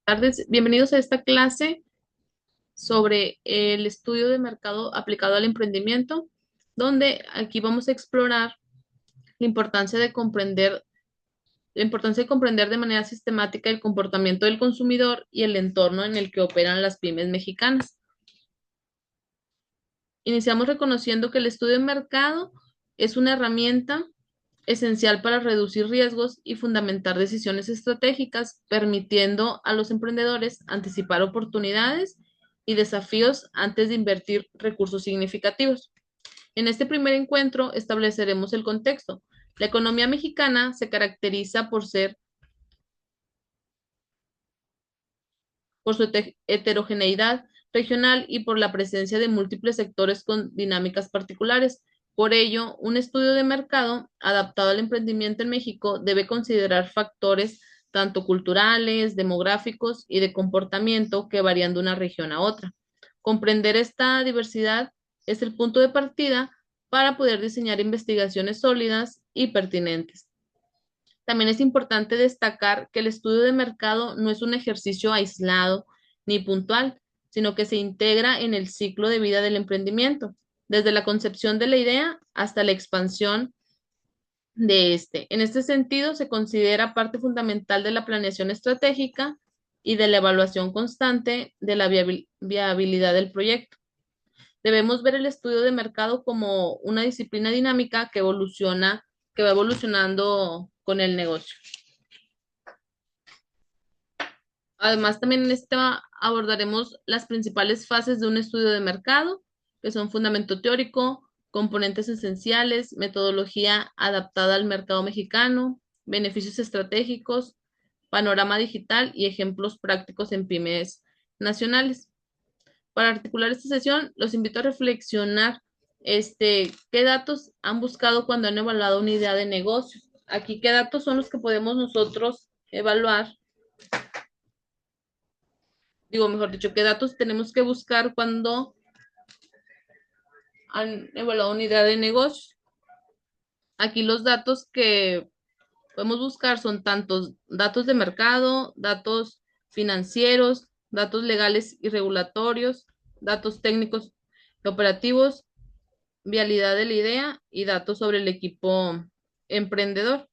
Tardes, bienvenidos a esta clase sobre el estudio de mercado aplicado al emprendimiento, donde aquí vamos a explorar la importancia de comprender, la importancia de comprender de manera sistemática el comportamiento del consumidor y el entorno en el que operan las pymes mexicanas. Iniciamos reconociendo que el estudio de mercado es una herramienta esencial para reducir riesgos y fundamentar decisiones estratégicas, permitiendo a los emprendedores anticipar oportunidades y desafíos antes de invertir recursos significativos. En este primer encuentro estableceremos el contexto. La economía mexicana se caracteriza por su heterogeneidad regional y por la presencia de múltiples sectores con dinámicas particulares. Por ello, un estudio de mercado adaptado al emprendimiento en México debe considerar factores tanto culturales, demográficos y de comportamiento que varían de una región a otra. Comprender esta diversidad es el punto de partida para poder diseñar investigaciones sólidas y pertinentes. También es importante destacar que el estudio de mercado no es un ejercicio aislado ni puntual, sino que se integra en el ciclo de vida del emprendimiento, desde la concepción de la idea hasta la expansión de este. En este sentido, se considera parte fundamental de la planeación estratégica y de la evaluación constante de la viabilidad del proyecto. Debemos ver el estudio de mercado como una disciplina dinámica que va evolucionando con el negocio. Además, también en esta abordaremos las principales fases de un estudio de mercado, que son fundamento teórico, componentes esenciales, metodología adaptada al mercado mexicano, beneficios estratégicos, panorama digital y ejemplos prácticos en pymes nacionales. Para articular esta sesión, los invito a reflexionar qué datos han buscado cuando han evaluado una idea de negocio. Aquí, qué datos son los que podemos nosotros evaluar, digo, mejor dicho, qué datos tenemos que buscar cuando han evaluado una idea de negocio. Aquí los datos que podemos buscar son tantos datos de mercado, datos financieros, datos legales y regulatorios, datos técnicos y operativos, vialidad de la idea y datos sobre el equipo emprendedor.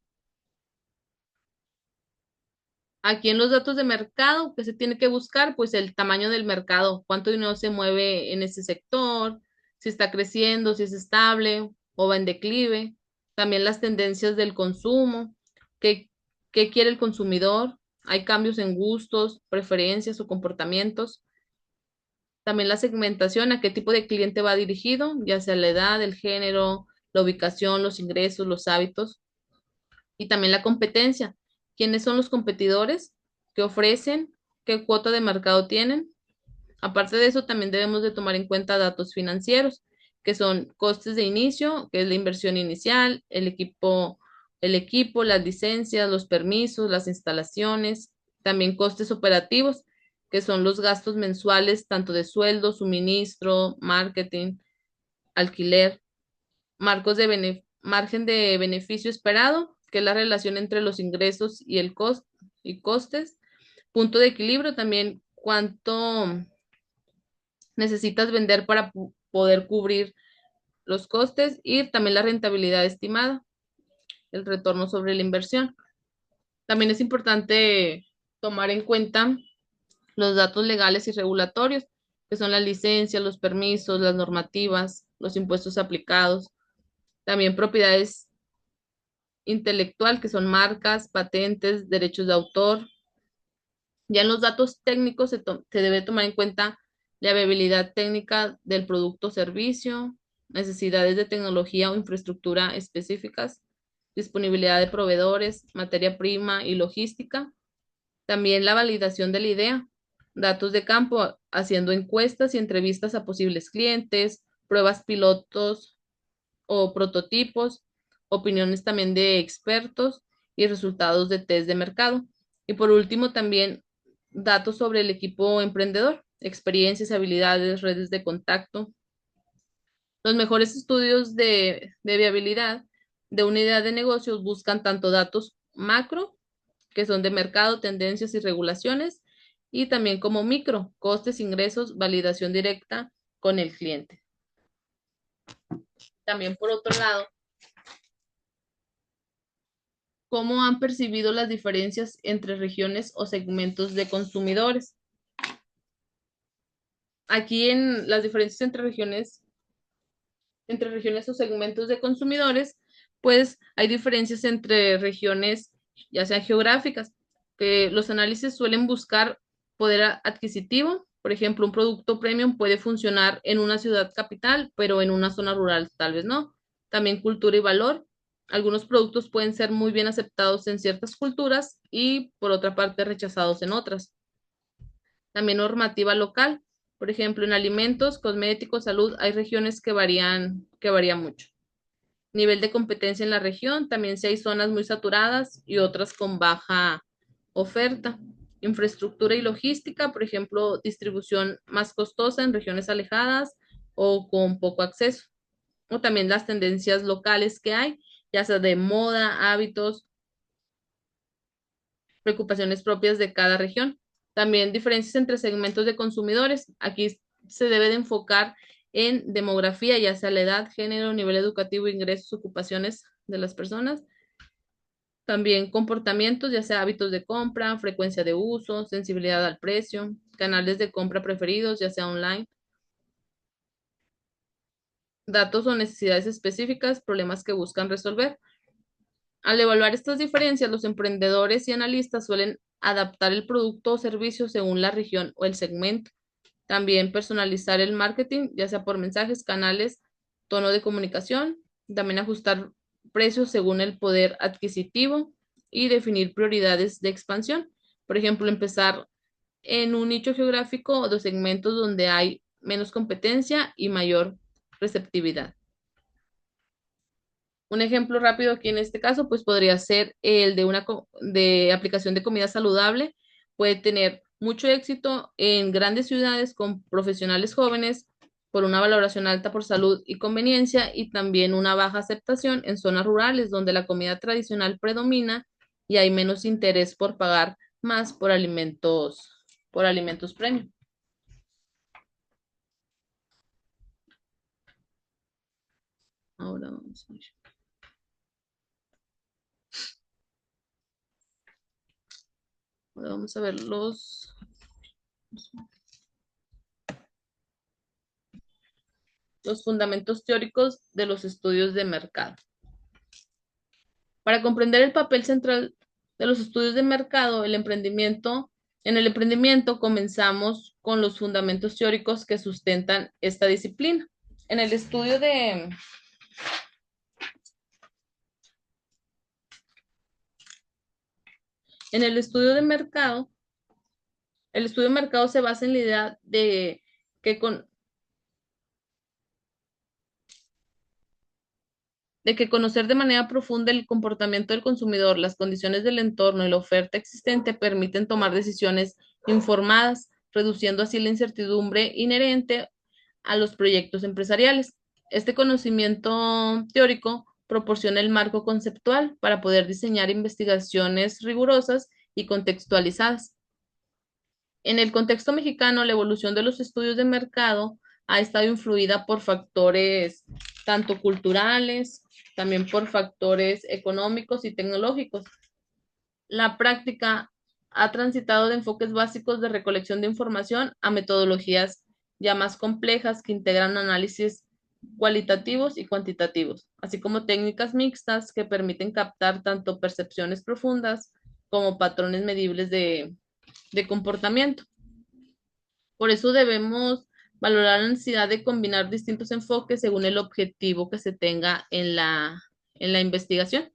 Aquí en los datos de mercado, ¿qué se tiene que buscar? Pues el tamaño del mercado, cuánto dinero se mueve en ese sector, si está creciendo, si es estable o va en declive. También las tendencias del consumo, qué, qué quiere el consumidor. Hay cambios en gustos, preferencias o comportamientos. También la segmentación, a qué tipo de cliente va dirigido, ya sea la edad, el género, la ubicación, los ingresos, los hábitos. Y también la competencia. ¿Quiénes son los competidores? ¿Qué ofrecen? ¿Qué cuota de mercado tienen? Aparte de eso, también debemos de tomar en cuenta datos financieros, que son costes de inicio, que es la inversión inicial, el equipo, las licencias, los permisos, las instalaciones, también costes operativos, que son los gastos mensuales, tanto de sueldo, suministro, marketing, alquiler, margen de beneficio esperado, que es la relación entre los ingresos y el y costes, punto de equilibrio también, cuánto necesitas vender para poder cubrir los costes y también la rentabilidad estimada, el retorno sobre la inversión. También es importante tomar en cuenta los datos legales y regulatorios, que son las licencias, los permisos, las normativas, los impuestos aplicados, también propiedades intelectual, que son marcas, patentes, derechos de autor. Ya en los datos técnicos se debe tomar en cuenta la viabilidad técnica del producto o servicio, necesidades de tecnología o infraestructura específicas, disponibilidad de proveedores, materia prima y logística. También la validación de la idea, datos de campo, haciendo encuestas y entrevistas a posibles clientes, pruebas pilotos o prototipos, opiniones también de expertos y resultados de test de mercado. Y por último, también datos sobre el equipo emprendedor, experiencias, habilidades, redes de contacto. Los mejores estudios de viabilidad de una idea de negocios buscan tanto datos macro, que son de mercado, tendencias y regulaciones, y también como micro, costes, ingresos, validación directa con el cliente. También por otro lado, ¿cómo han percibido las diferencias entre regiones o segmentos de consumidores? Aquí en las diferencias entre regiones o segmentos de consumidores, pues hay diferencias entre regiones, ya sean geográficas, que los análisis suelen buscar poder adquisitivo. Por ejemplo, un producto premium puede funcionar en una ciudad capital, pero en una zona rural tal vez no. También cultura y valor. Algunos productos pueden ser muy bien aceptados en ciertas culturas y por otra parte rechazados en otras. También normativa local. Por ejemplo, en alimentos, cosméticos, salud, hay regiones que varían mucho. Nivel de competencia en la región, también si hay zonas muy saturadas y otras con baja oferta. Infraestructura y logística, por ejemplo, distribución más costosa en regiones alejadas o con poco acceso. O también las tendencias locales que hay, ya sea de moda, hábitos, preocupaciones propias de cada región. También diferencias entre segmentos de consumidores. Aquí se debe de enfocar en demografía, ya sea la edad, género, nivel educativo, ingresos, ocupaciones de las personas. También comportamientos, ya sea hábitos de compra, frecuencia de uso, sensibilidad al precio, canales de compra preferidos, ya sea online, datos o necesidades específicas, problemas que buscan resolver. Al evaluar estas diferencias, los emprendedores y analistas suelen adaptar el producto o servicio según la región o el segmento. También personalizar el marketing, ya sea por mensajes, canales, tono de comunicación. También ajustar precios según el poder adquisitivo y definir prioridades de expansión. Por ejemplo, empezar en un nicho geográfico o de segmentos donde hay menos competencia y mayor receptividad. Un ejemplo rápido aquí en este caso, pues podría ser el de una de aplicación de comida saludable. Puede tener mucho éxito en grandes ciudades con profesionales jóvenes por una valoración alta por salud y conveniencia y también una baja aceptación en zonas rurales donde la comida tradicional predomina y hay menos interés por pagar más por alimentos premium. Ahora vamos a ver. Ahora vamos a ver los fundamentos teóricos de los estudios de mercado. Para comprender el papel central de los estudios de mercado, en el emprendimiento comenzamos con los fundamentos teóricos que sustentan esta disciplina. En el estudio de, en el estudio de mercado, el estudio de mercado se basa en la idea de que conocer de manera profunda el comportamiento del consumidor, las condiciones del entorno y la oferta existente permiten tomar decisiones informadas, reduciendo así la incertidumbre inherente a los proyectos empresariales. Este conocimiento teórico proporciona el marco conceptual para poder diseñar investigaciones rigurosas y contextualizadas. En el contexto mexicano, la evolución de los estudios de mercado ha estado influida por factores tanto culturales, también por factores económicos y tecnológicos. La práctica ha transitado de enfoques básicos de recolección de información a metodologías ya más complejas que integran análisis cualitativos y cuantitativos, así como técnicas mixtas que permiten captar tanto percepciones profundas como patrones medibles de comportamiento. Por eso debemos valorar la necesidad de combinar distintos enfoques según el objetivo que se tenga en la investigación.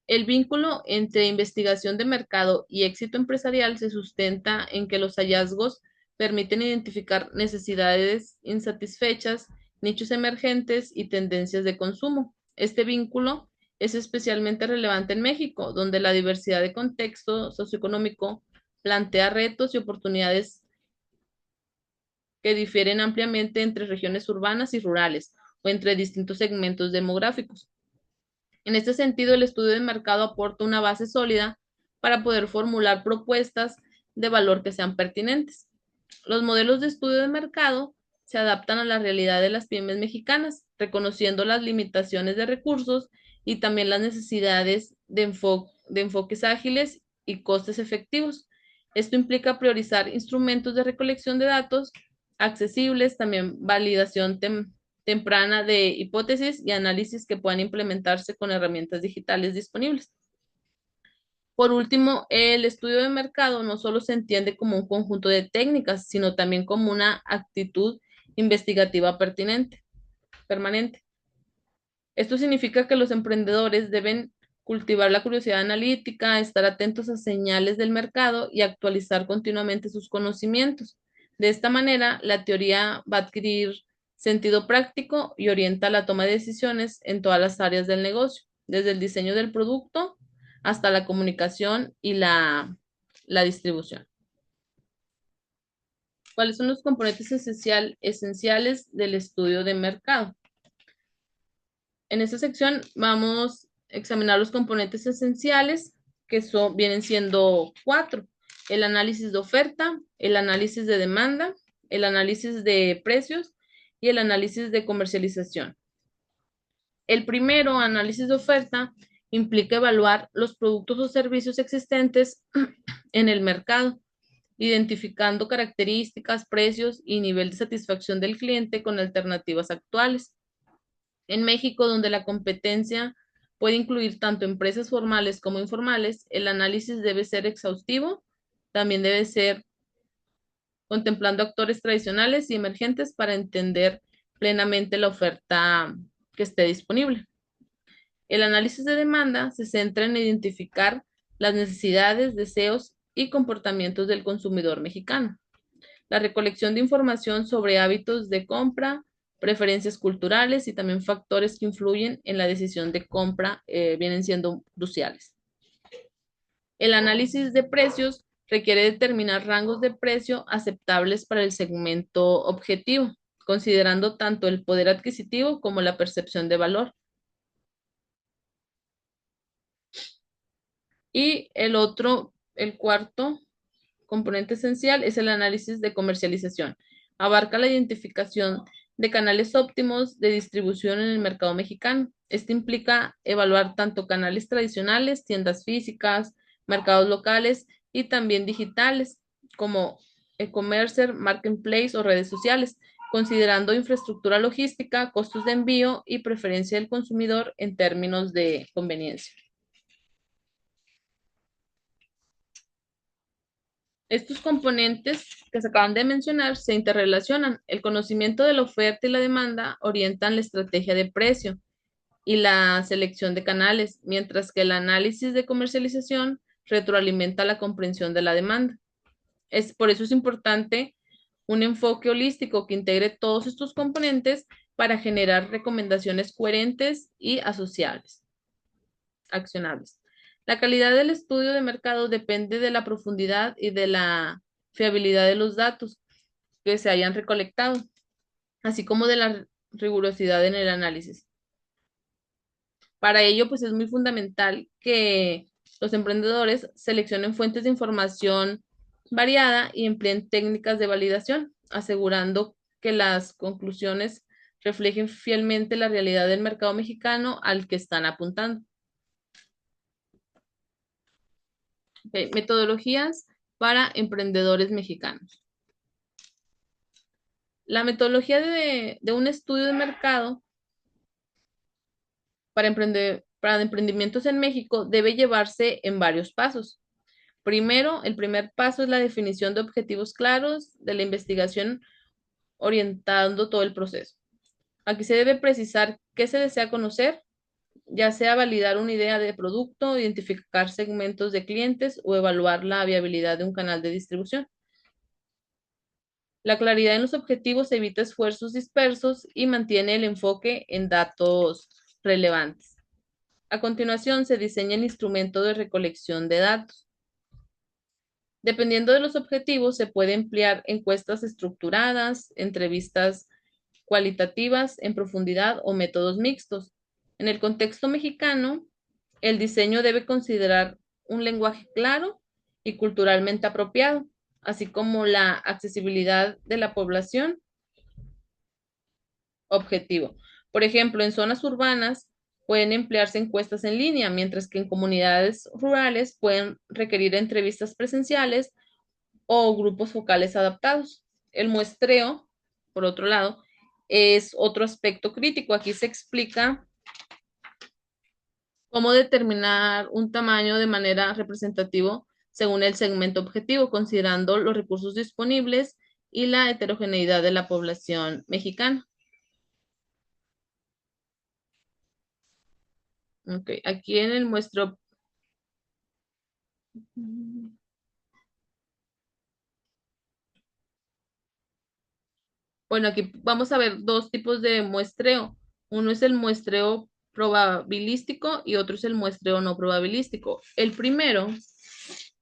El vínculo entre investigación de mercado y éxito empresarial se sustenta en que los hallazgos permiten identificar necesidades insatisfechas, nichos emergentes y tendencias de consumo. Este vínculo es especialmente relevante en México, donde la diversidad de contexto socioeconómico plantea retos y oportunidades que difieren ampliamente entre regiones urbanas y rurales o entre distintos segmentos demográficos. En este sentido, el estudio de mercado aporta una base sólida para poder formular propuestas de valor que sean pertinentes. Los modelos de estudio de mercado se adaptan a la realidad de las pymes mexicanas, reconociendo las limitaciones de recursos y también las necesidades de enfoques ágiles y costes efectivos. Esto implica priorizar instrumentos de recolección de datos accesibles, también validación temprana de hipótesis y análisis que puedan implementarse con herramientas digitales disponibles. Por último, el estudio de mercado no solo se entiende como un conjunto de técnicas, sino también como una actitud investigativa permanente. Esto significa que los emprendedores deben cultivar la curiosidad analítica, estar atentos a señales del mercado y actualizar continuamente sus conocimientos. De esta manera, la teoría va a adquirir sentido práctico y orienta la toma de decisiones en todas las áreas del negocio, desde el diseño del producto hasta la comunicación y la distribución. ¿Cuáles son los componentes esenciales del estudio de mercado? En esta sección vamos a examinar los componentes esenciales, que vienen siendo 4. El análisis de oferta, el análisis de demanda, el análisis de precios y el análisis de comercialización. El primero, análisis de oferta, implica evaluar los productos o servicios existentes en el mercado, identificando características, precios y nivel de satisfacción del cliente con alternativas actuales. En México, donde la competencia puede incluir tanto empresas formales como informales, el análisis debe ser exhaustivo, también debe ser contemplando actores tradicionales y emergentes para entender plenamente la oferta que esté disponible. El análisis de demanda se centra en identificar las necesidades, deseos y comportamientos del consumidor mexicano. La recolección de información sobre hábitos de compra, preferencias culturales y también factores que influyen en la decisión de compra vienen siendo cruciales. El análisis de precios requiere determinar rangos de precio aceptables para el segmento objetivo, considerando tanto el poder adquisitivo como la percepción de valor. Y el cuarto componente esencial es el análisis de comercialización. Abarca la identificación de canales óptimos de distribución en el mercado mexicano. Este implica evaluar tanto canales tradicionales, tiendas físicas, mercados locales y también digitales, como e-commerce, marketplace o redes sociales, considerando infraestructura logística, costos de envío y preferencia del consumidor en términos de conveniencia. Estos componentes que se acaban de mencionar se interrelacionan. El conocimiento de la oferta y la demanda orientan la estrategia de precio y la selección de canales, mientras que el análisis de comercialización retroalimenta la comprensión de la demanda. Por eso es importante un enfoque holístico que integre todos estos componentes para generar recomendaciones coherentes y asociables, accionables. La calidad del estudio de mercado depende de la profundidad y de la fiabilidad de los datos que se hayan recolectado, así como de la rigurosidad en el análisis. Para ello, pues es muy fundamental que los emprendedores seleccionen fuentes de información variada y empleen técnicas de validación, asegurando que las conclusiones reflejen fielmente la realidad del mercado mexicano al que están apuntando. Okay. Metodologías para emprendedores mexicanos. La metodología de un estudio de mercado para emprendimientos en México debe llevarse en varios pasos. Primero, el primer paso es la definición de objetivos claros de la investigación orientando todo el proceso. Aquí se debe precisar qué se desea conocer, ya sea validar una idea de producto, identificar segmentos de clientes o evaluar la viabilidad de un canal de distribución. La claridad en los objetivos evita esfuerzos dispersos y mantiene el enfoque en datos relevantes. A continuación, se diseña el instrumento de recolección de datos. Dependiendo de los objetivos, se puede emplear encuestas estructuradas, entrevistas cualitativas en profundidad o métodos mixtos. En el contexto mexicano, el diseño debe considerar un lenguaje claro y culturalmente apropiado, así como la accesibilidad de la población objetivo. Por ejemplo, en zonas urbanas pueden emplearse encuestas en línea, mientras que en comunidades rurales pueden requerir entrevistas presenciales o grupos focales adaptados. El muestreo, por otro lado, es otro aspecto crítico. Aquí se explica cómo determinar un tamaño de manera representativa según el segmento objetivo, considerando los recursos disponibles y la heterogeneidad de la población mexicana. Ok, aquí en el muestreo. Bueno, aquí vamos a ver dos tipos de muestreo. Uno es el muestreo probabilístico y otro es el muestreo no probabilístico. El primero,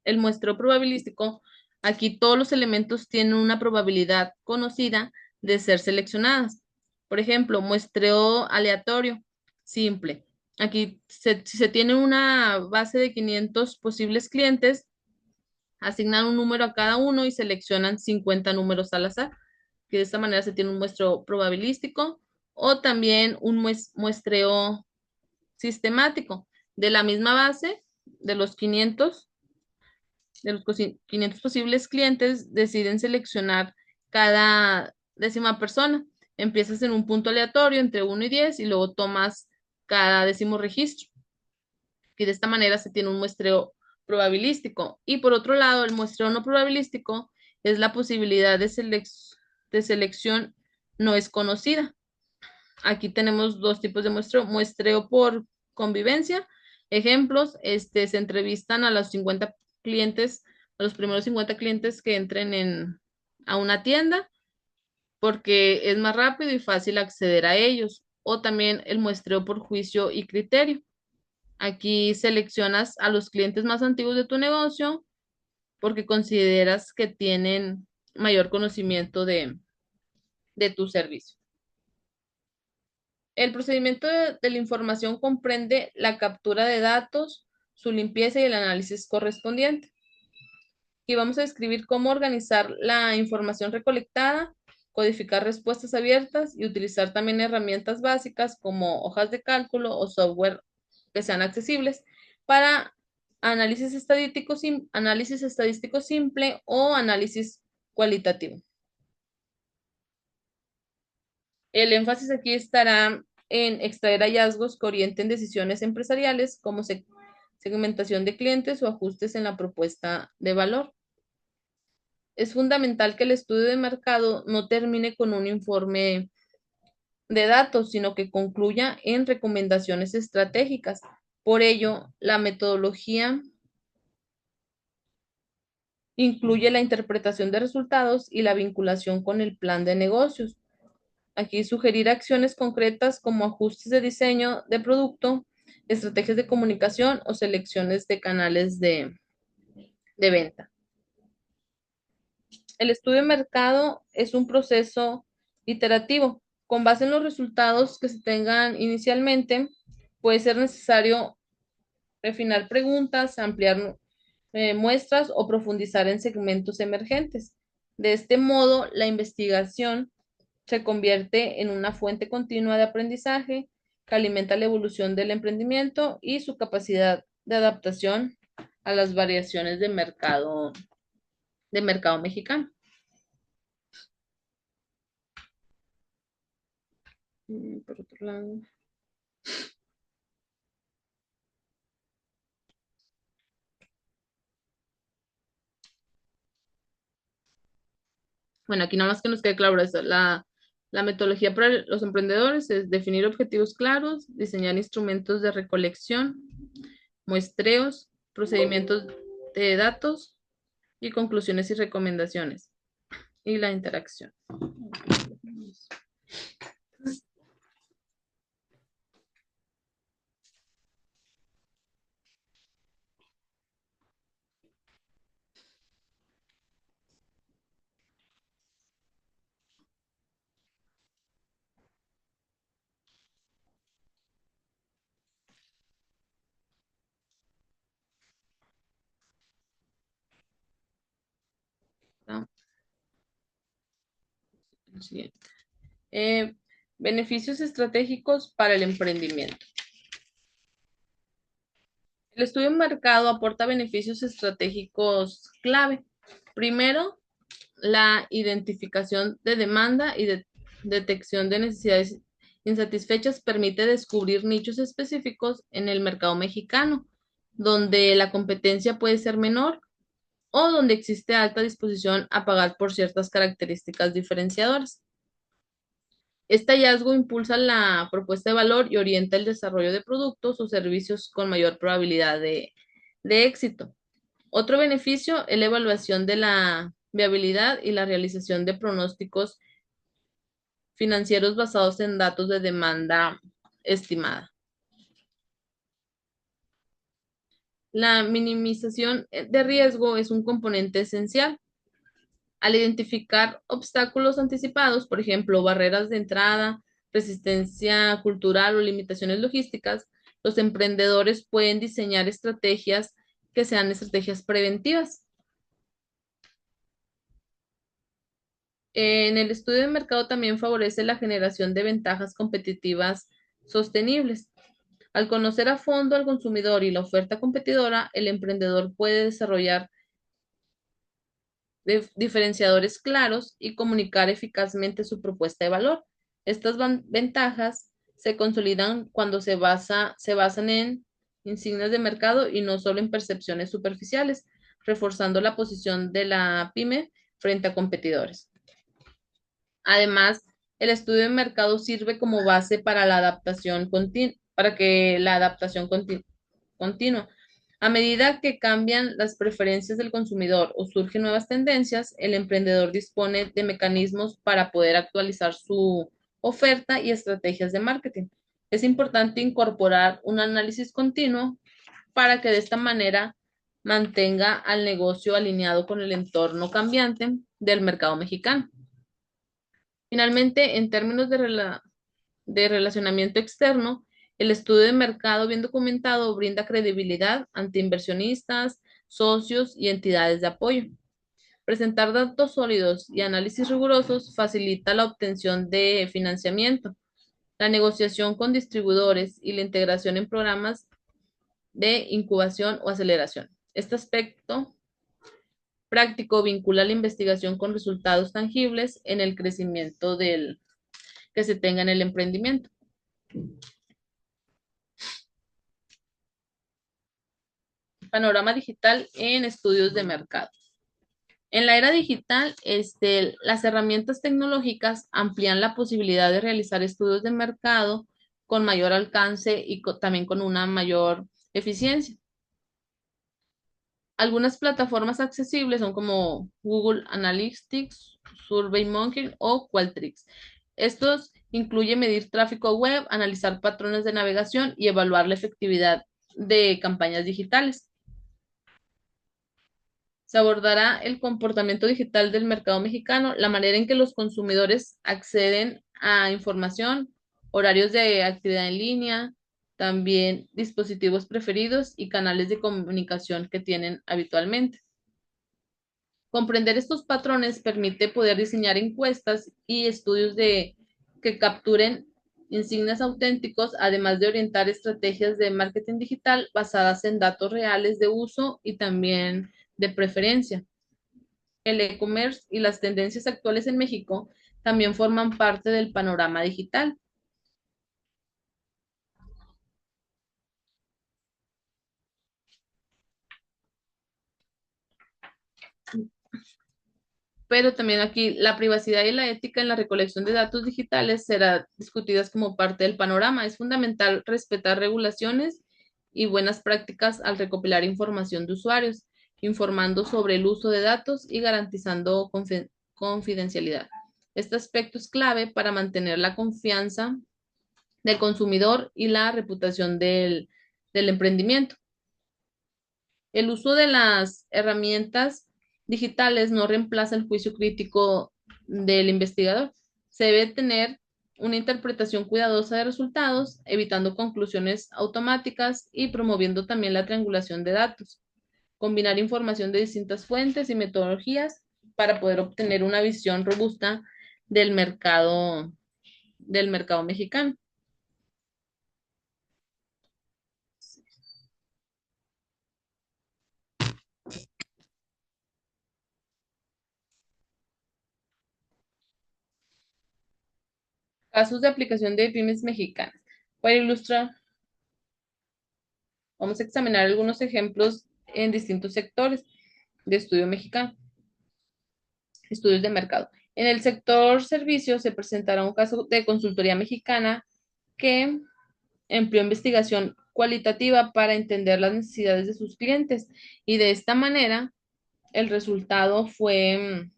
el muestreo probabilístico, aquí todos los elementos tienen una probabilidad conocida de ser seleccionadas. Por ejemplo, muestreo aleatorio, simple. Aquí, si se tiene una base de 500 posibles clientes, asignan un número a cada uno y seleccionan 50 números al azar, que de esta manera se tiene un muestreo probabilístico o también un muestreo sistemático. De la misma base, de los 500, de los 500 posibles clientes, deciden seleccionar cada décima persona. Empiezas en un punto aleatorio entre 1 y 10 y luego tomas cada décimo registro, y de esta manera se tiene un muestreo probabilístico. Y por otro lado, el muestreo no probabilístico es la posibilidad de selección no es conocida. Aquí tenemos dos tipos de muestreo: muestreo por convivencia. Ejemplos, se entrevistan a los 50 clientes, a los primeros 50 clientes que entren a una tienda, porque es más rápido y fácil acceder a ellos. O también el muestreo por juicio y criterio. Aquí seleccionas a los clientes más antiguos de tu negocio porque consideras que tienen mayor conocimiento de tu servicio. El procedimiento de la información comprende la captura de datos, su limpieza y el análisis correspondiente. Y vamos a describir cómo organizar la información recolectada, codificar respuestas abiertas y utilizar también herramientas básicas como hojas de cálculo o software que sean accesibles para análisis estadístico simple o análisis cualitativo. El énfasis aquí estará en extraer hallazgos que orienten decisiones empresariales como segmentación de clientes o ajustes en la propuesta de valor. Es fundamental que el estudio de mercado no termine con un informe de datos, sino que concluya en recomendaciones estratégicas. Por ello, la metodología incluye la interpretación de resultados y la vinculación con el plan de negocios. Aquí sugerir acciones concretas como ajustes de diseño de producto, estrategias de comunicación o selecciones de canales de venta. El estudio de mercado es un proceso iterativo. Con base en los resultados que se tengan inicialmente, puede ser necesario refinar preguntas, ampliar muestras o profundizar en segmentos emergentes. De este modo, la investigación se convierte en una fuente continua de aprendizaje que alimenta la evolución del emprendimiento y su capacidad de adaptación a las variaciones de mercado mexicano. Por otro lado. Bueno, aquí nada más que nos quede claro eso. La metodología para los emprendedores es definir objetivos claros, diseñar instrumentos de recolección, muestreos, procedimientos de datos y conclusiones y recomendaciones. Y la interacción. Siguiente. Eh, Beneficios estratégicos para el emprendimiento. El estudio de mercado aporta beneficios estratégicos clave. Primero, la identificación de demanda y detección de necesidades insatisfechas permite descubrir nichos específicos en el mercado mexicano, donde la competencia puede ser menor o donde existe alta disposición a pagar por ciertas características diferenciadoras. Este hallazgo impulsa la propuesta de valor y orienta el desarrollo de productos o servicios con mayor probabilidad de éxito. Otro beneficio es la evaluación de la viabilidad y la realización de pronósticos financieros basados en datos de demanda estimada. La minimización de riesgo es un componente esencial. Al identificar obstáculos anticipados, por ejemplo, barreras de entrada, resistencia cultural o limitaciones logísticas, los emprendedores pueden diseñar estrategias que sean estrategias preventivas. En el estudio de mercado también favorece la generación de ventajas competitivas sostenibles. Al conocer a fondo al consumidor y la oferta competidora, el emprendedor puede desarrollar diferenciadores claros y comunicar eficazmente su propuesta de valor. Estas ventajas se consolidan cuando se basan en insignias de mercado y no solo en percepciones superficiales, reforzando la posición de la pyme frente a competidores. Además, el estudio de mercado sirve como base para la adaptación para que la adaptación continua. A medida que cambian las preferencias del consumidor o surgen nuevas tendencias, el emprendedor dispone de mecanismos para poder actualizar su oferta y estrategias de marketing. Es importante incorporar un análisis continuo para que de esta manera mantenga al negocio alineado con el entorno cambiante del mercado mexicano. Finalmente, en términos de relacionamiento externo, el estudio de mercado bien documentado brinda credibilidad ante inversionistas, socios y entidades de apoyo. Presentar datos sólidos y análisis rigurosos facilita la obtención de financiamiento, la negociación con distribuidores y la integración en programas de incubación o aceleración. Este aspecto práctico vincula la investigación con resultados tangibles en el crecimiento que se tenga en el emprendimiento. Panorama digital en estudios de mercado. En la era digital, las herramientas tecnológicas amplían la posibilidad de realizar estudios de mercado con mayor alcance y también con una mayor eficiencia. Algunas plataformas accesibles son como Google Analytics, SurveyMonkey o Qualtrics. Estos incluyen medir tráfico web, analizar patrones de navegación y evaluar la efectividad de campañas digitales. Se abordará el comportamiento digital del mercado mexicano, la manera en que los consumidores acceden a información, horarios de actividad en línea, también dispositivos preferidos y canales de comunicación que tienen habitualmente. Comprender estos patrones permite poder diseñar encuestas y estudios que capturen insignias auténticos, además de orientar estrategias de marketing digital basadas en datos reales de uso y también de preferencia. El e-commerce y las tendencias actuales en México también forman parte del panorama digital, pero también aquí la privacidad y la ética en la recolección de datos digitales serán discutidas como parte del panorama. Es fundamental respetar regulaciones y buenas prácticas al recopilar información de usuarios, informando sobre el uso de datos y garantizando confidencialidad. Este aspecto es clave para mantener la confianza del consumidor y la reputación del emprendimiento. El uso de las herramientas digitales no reemplaza el juicio crítico del investigador. Se debe tener una interpretación cuidadosa de resultados, evitando conclusiones automáticas y promoviendo también la triangulación de datos. Combinar información de distintas fuentes y metodologías para poder obtener una visión robusta del mercado mexicano. Casos de aplicación de pymes mexicanas. Para ilustrar, vamos a examinar algunos ejemplos en distintos sectores de estudio mexicano, estudios de mercado. En el sector servicios se presentará un caso de consultoría mexicana que empleó investigación cualitativa para entender las necesidades de sus clientes y de esta manera el resultado fue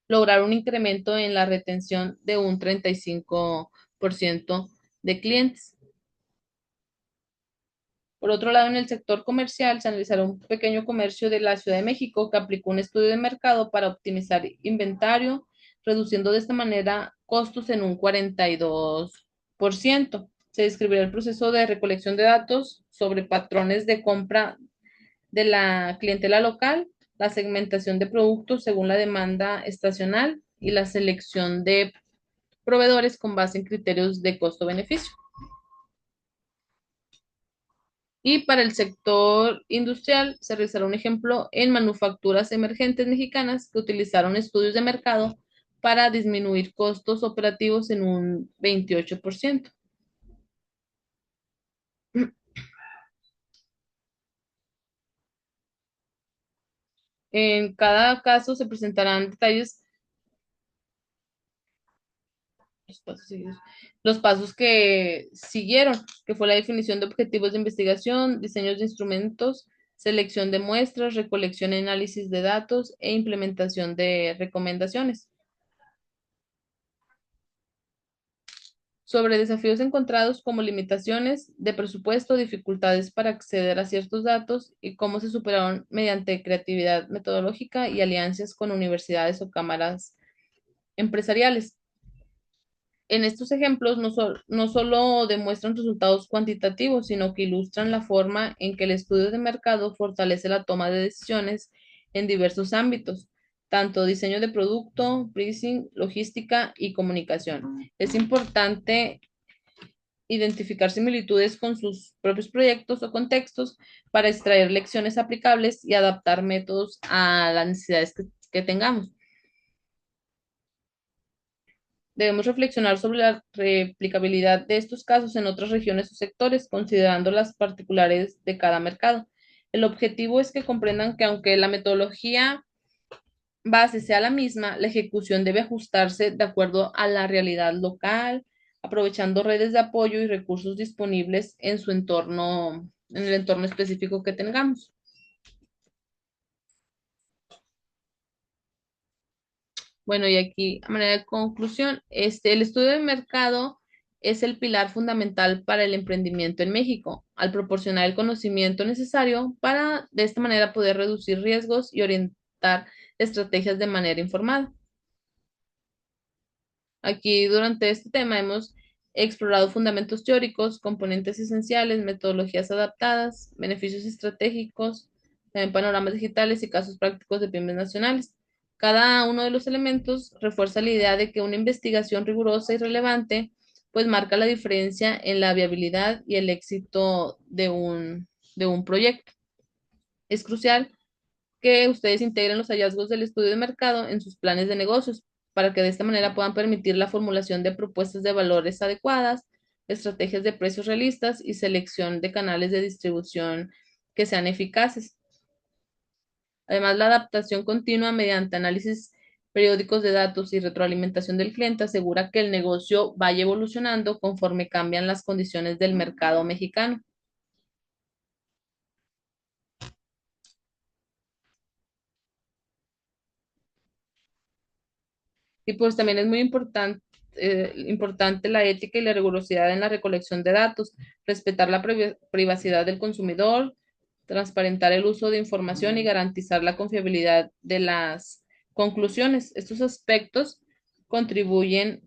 lograr un incremento en la retención de un 35% de clientes. Por otro lado, en el sector comercial se analizará un pequeño comercio de la Ciudad de México que aplicó un estudio de mercado para optimizar inventario, reduciendo de esta manera costos en un 42%. Se describirá el proceso de recolección de datos sobre patrones de compra de la clientela local, la segmentación de productos según la demanda estacional y la selección de proveedores con base en criterios de costo-beneficio. Y para el sector industrial se realizará un ejemplo en manufacturas emergentes mexicanas que utilizaron estudios de mercado para disminuir costos operativos en un 28%. En cada caso se presentarán detalles, los pasos seguidos, los pasos que siguieron, que fue la definición de objetivos de investigación, diseños de instrumentos, selección de muestras, recolección y análisis de datos e implementación de recomendaciones. Sobre desafíos encontrados como limitaciones de presupuesto, dificultades para acceder a ciertos datos y cómo se superaron mediante creatividad metodológica y alianzas con universidades o cámaras empresariales. En estos ejemplos no solo demuestran resultados cuantitativos, sino que ilustran la forma en que el estudio de mercado fortalece la toma de decisiones en diversos ámbitos, tanto diseño de producto, pricing, logística y comunicación. Es importante identificar similitudes con sus propios proyectos o contextos para extraer lecciones aplicables y adaptar métodos a las necesidades que tengamos. Debemos reflexionar sobre la replicabilidad de estos casos en otras regiones o sectores, considerando las particulares de cada mercado. El objetivo es que comprendan que aunque la metodología base sea la misma, la ejecución debe ajustarse de acuerdo a la realidad local, aprovechando redes de apoyo y recursos disponibles en su entorno, en el entorno específico que tengamos. Bueno, y aquí, a manera de conclusión, el estudio de mercado es el pilar fundamental para el emprendimiento en México, al proporcionar el conocimiento necesario para de esta manera poder reducir riesgos y orientar estrategias de manera informada. Aquí durante este tema hemos explorado fundamentos teóricos, componentes esenciales, metodologías adaptadas, beneficios estratégicos, también panoramas digitales y casos prácticos de pymes nacionales. Cada uno de los elementos refuerza la idea de que una investigación rigurosa y relevante pues marca la diferencia en la viabilidad y el éxito de un proyecto. Es crucial que ustedes integren los hallazgos del estudio de mercado en sus planes de negocios para que de esta manera puedan permitir la formulación de propuestas de valores adecuadas, estrategias de precios realistas y selección de canales de distribución que sean eficaces. Además, la adaptación continua mediante análisis periódicos de datos y retroalimentación del cliente asegura que el negocio vaya evolucionando conforme cambian las condiciones del mercado mexicano. Y pues también es muy importante la ética y la rigurosidad en la recolección de datos, respetar la privacidad del consumidor, transparentar el uso de información y garantizar la confiabilidad de las conclusiones. Estos aspectos contribuyen